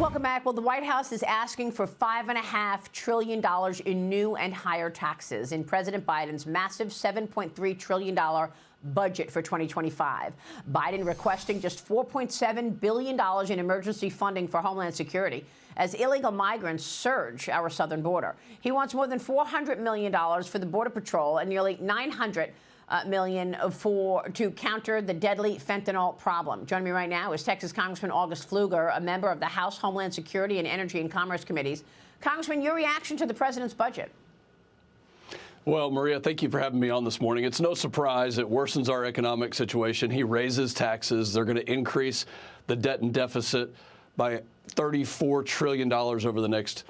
Welcome back. Well, the White House is asking for $5.5 trillion in new and higher taxes in President Biden's massive $7.3 trillion budget for 2025. Biden requesting just $4.7 billion in emergency funding for Homeland Security as illegal migrants surge our southern border. He wants more than $400 million for the Border Patrol and nearly $900 million to counter the deadly fentanyl problem. Joining me right now is Texas Congressman August Pfluger, a member of the House Homeland Security and Energy and Commerce Committees. Congressman, your reaction to the president's budget? Well, Maria, thank you for having me on this morning. It's no surprise it worsens our economic situation. He raises taxes. They're going to increase the debt and deficit by $34 trillion over the next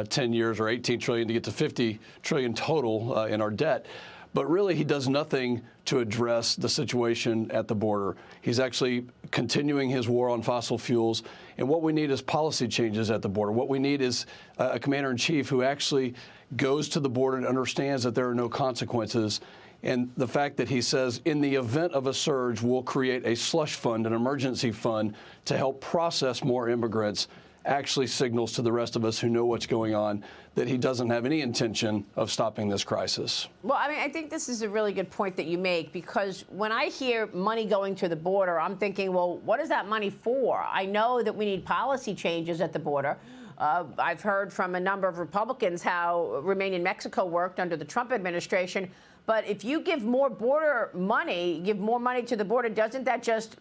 10 years, or $18 trillion to get to $50 trillion total in our debt. But really, he does nothing to address the situation at the border. He's actually continuing his war on fossil fuels. And what we need is policy changes at the border. What we need is a commander-in-chief who actually goes to the border and understands that there are no consequences. And the fact that he says, in the event of a surge, we'll create a slush fund, an emergency fund, to help process more immigrants, actually signals to the rest of us who know what's going on that he doesn't have any intention of stopping this crisis. Well, I mean, I think this is a really good point that you make, because when I hear money going to the border, I'm thinking, well, what is that money for? I know that we need policy changes at the border. I've heard from a number of Republicans how Remain in Mexico worked under the Trump administration. But if you give more border money, give more money to the border, doesn't that just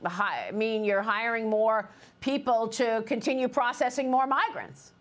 mean you're hiring more people to continue processing more migrants?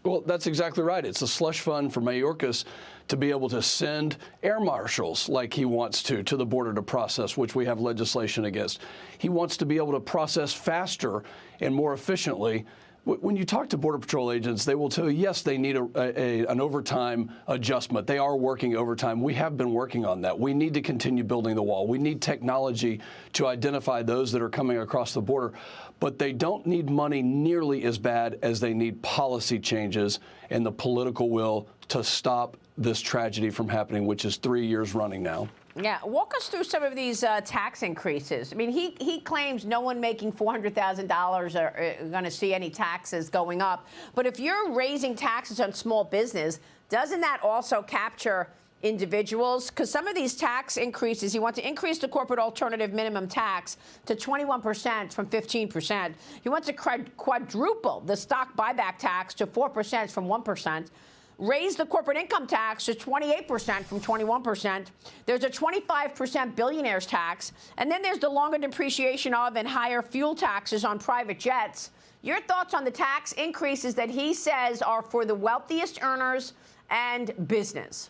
Well, that's exactly right. It's a slush fund for Mayorkas to be able to send air marshals like he wants to the border to process, which we have legislation against. He wants to be able to process faster and more efficiently. When you talk to Border Patrol agents, they will tell you, yes, they need an overtime adjustment. They are working overtime. We have been working on that. We need to continue building the wall. We need technology to identify those that are coming across the border. But they don't need money nearly as bad as they need policy changes and the political will to stop this tragedy from happening, which is 3 years running now. Yeah, walk us through some of these tax increases. I mean, he claims no one making $400,000 are going to see any taxes going up. But if you're raising taxes on small business, doesn't that also capture individuals? Because some of these tax increases, you want to increase the corporate alternative minimum tax to 21% from 15%. He wants to quadruple the stock buyback tax to 4% from 1%. Raise the corporate income tax to 28% from 21%. There's a 25% billionaires tax. And then there's the longer depreciation of and higher fuel taxes on private jets. Your thoughts on the tax increases that he says are for the wealthiest earners and business?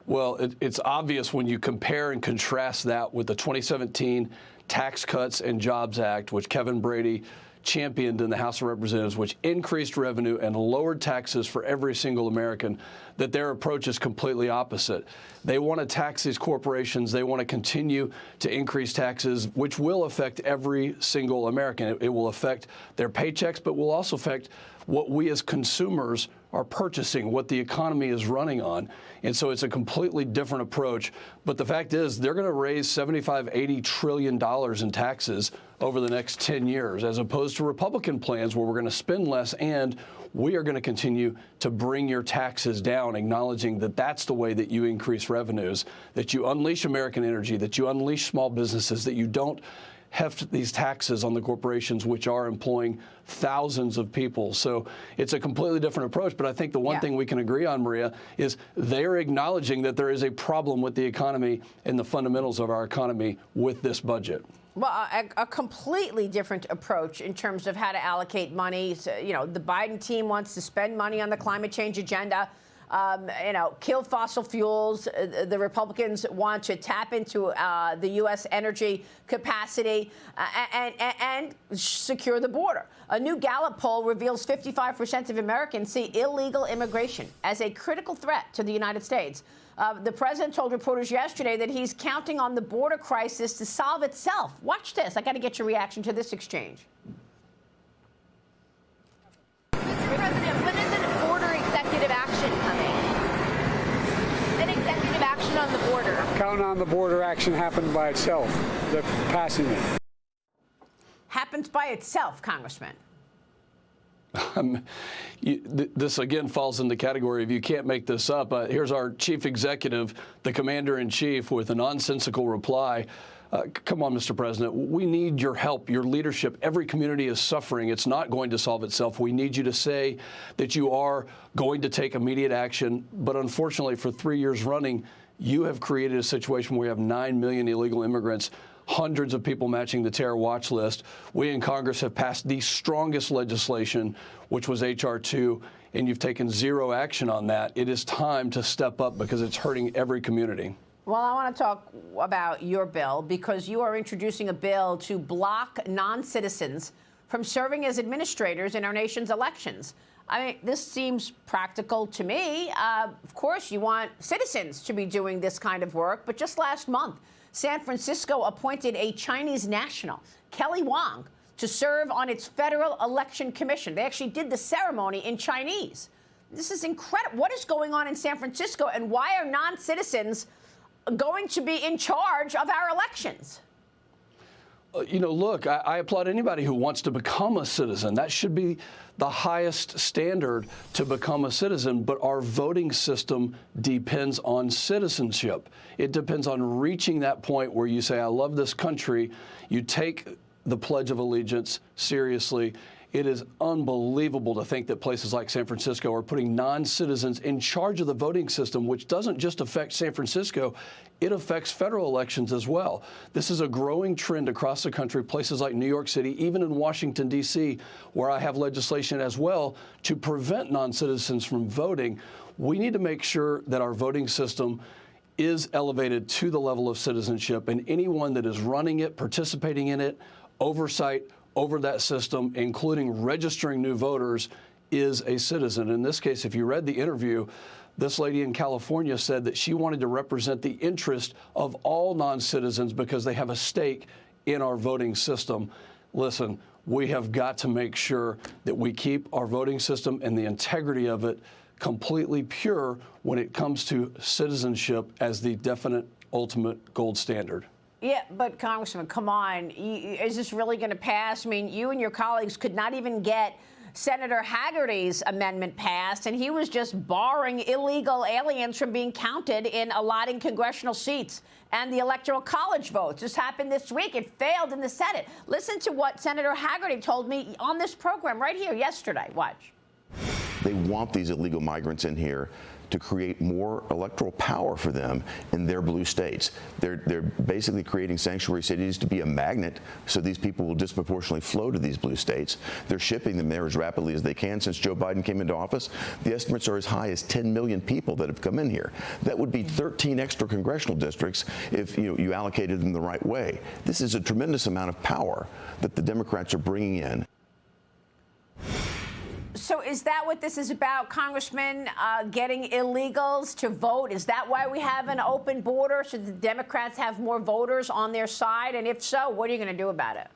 Well, it's obvious when you compare and contrast that with the 2017 Tax Cuts and Jobs Act, which Kevin Brady championed in the House of Representatives, which increased revenue and lowered taxes for every single American, that their approach is completely opposite. They want to tax these corporations. They want to continue to increase taxes, which will affect every single American. It will affect their paychecks, but will also affect what we as consumers are purchasing, what the economy is running on. And so it's a completely different approach. But the fact is, they're going to raise $75–80 trillion in taxes over the next 10 years, as opposed to Republican plans where we're going to spend less and we are going to continue to bring your taxes down, acknowledging that that's the way that you increase revenues, that you unleash American energy, that you unleash small businesses, that you don't heft these taxes on the corporations which are employing thousands of people. So it's a completely different approach. But I think the one thing we can agree on, Maria, is they're acknowledging that there is a problem with the economy and the fundamentals of our economy with this budget. Well, a completely different approach in terms of how to allocate money. So, you know, the Biden team wants to spend money on the climate change agenda. Kill fossil fuels. The Republicans want to tap into the U.S. energy capacity and secure the border. A new Gallup poll reveals 55% of Americans see illegal immigration as a critical threat to the United States. The president told reporters yesterday that he's counting on the border crisis to solve itself. Watch this. I got to get your reaction to this exchange. Mr. President, when is an border executive action coming? An executive action on the border. Count on the border action happening by itself, the passing it. Happens by itself, Congressman. This again falls in the category of you can't make this up. Here's our chief executive, the commander-in-chief, with a nonsensical reply. Come on, Mr. President, we need your help, your leadership. Every community is suffering. It's not going to solve itself. We need you to say that you are going to take immediate action. But unfortunately, for 3 years running, you have created a situation where we have 9 million illegal immigrants, hundreds of people matching the terror watch list. We in Congress have passed the strongest legislation, which was H.R. 2, and you've taken zero action on that. It is time to step up because it's hurting every community. Well, I want to talk about your bill because you are introducing a bill to block non-citizens from serving as administrators in our nation's elections. I mean, this seems practical to me. Of course, you want citizens to be doing this kind of work, but just last month, San Francisco appointed a Chinese national, Kelly Wang, to serve on its Federal Election Commission. They actually did the ceremony in Chinese. This is incredible. What is going on in San Francisco, and why are non-citizens going to be in charge of our elections? You know, look, I applaud anybody who wants to become a citizen. That should be the highest standard to become a citizen. But our voting system depends on citizenship. It depends on reaching that point where you say, I love this country. You take the Pledge of Allegiance seriously. It is unbelievable to think that places like San Francisco are putting non-citizens in charge of the voting system, which doesn't just affect San Francisco, it affects federal elections as well. This is a growing trend across the country, places like New York City, even in Washington, D.C., where I have legislation as well to prevent non-citizens from voting. We need to make sure that our voting system is elevated to the level of citizenship, and anyone that is running it, participating in it, oversight over that system, including registering new voters, is a citizen. In this case, if you read the interview, this lady in California said that she wanted to represent the interest of all non-citizens because they have a stake in our voting system. Listen, we have got to make sure that we keep our voting system and the integrity of it completely pure when it comes to citizenship as the definite ultimate gold standard. Yeah, but Congressman, come on. Is this really going to pass? I mean, you and your colleagues could not even get Senator Haggerty's amendment passed, and he was just barring illegal aliens from being counted in allotting congressional seats and the Electoral College votes. This happened this week. It failed in the Senate. Listen to what Senator Haggerty told me on this program right here yesterday. Watch. They want these illegal migrants in here to create more electoral power for them in their blue states. They're basically creating sanctuary cities to be a magnet so these people will disproportionately flow to these blue states. They're shipping them there as rapidly as they can. Since Joe Biden came into office, the estimates are as high as 10 million people that have come in here. That would be 13 extra congressional districts if you allocated them the right way. This is a tremendous amount of power that the Democrats are bringing in. So is that what this is about, Congressman, getting illegals to vote? Is that why we have an open border, so the Democrats have more voters on their side? And if so, what are you going to do about it?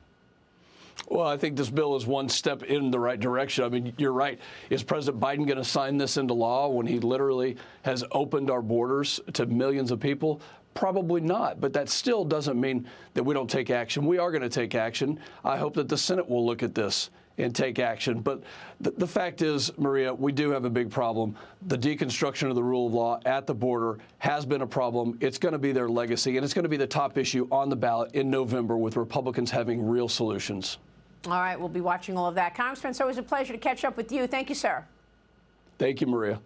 Well, I think this bill is one step in the right direction. I mean, you're right. Is President Biden going to sign this into law when he literally has opened our borders to millions of people? Probably not, but that still doesn't mean that we don't take action. We are going to take action. I hope that the Senate will look at this and take action. But the fact is, Maria, we do have a big problem. The deconstruction of the rule of law at the border has been a problem. It's going to be their legacy, and it's going to be the top issue on the ballot in November with Republicans having real solutions. All right, we'll be watching all of that. Congressman, it's always a pleasure to catch up with you. Thank you, sir. Thank you, Maria.